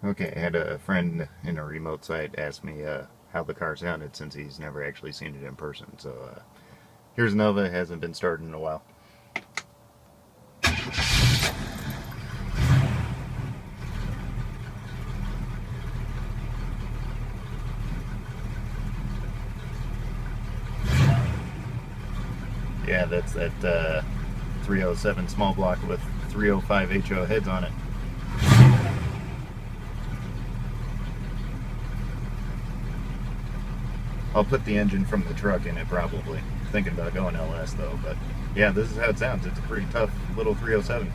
Okay, I had a friend in a remote site ask me how the car sounded since he's never actually seen it in person. So here's Nova, hasn't been started in a while. Yeah, that's that 307 small block with 305 HO heads on it. I'll put the engine from the truck in it probably. Thinking about going LS though, but yeah, this is how it sounds. It's a pretty tough little 307.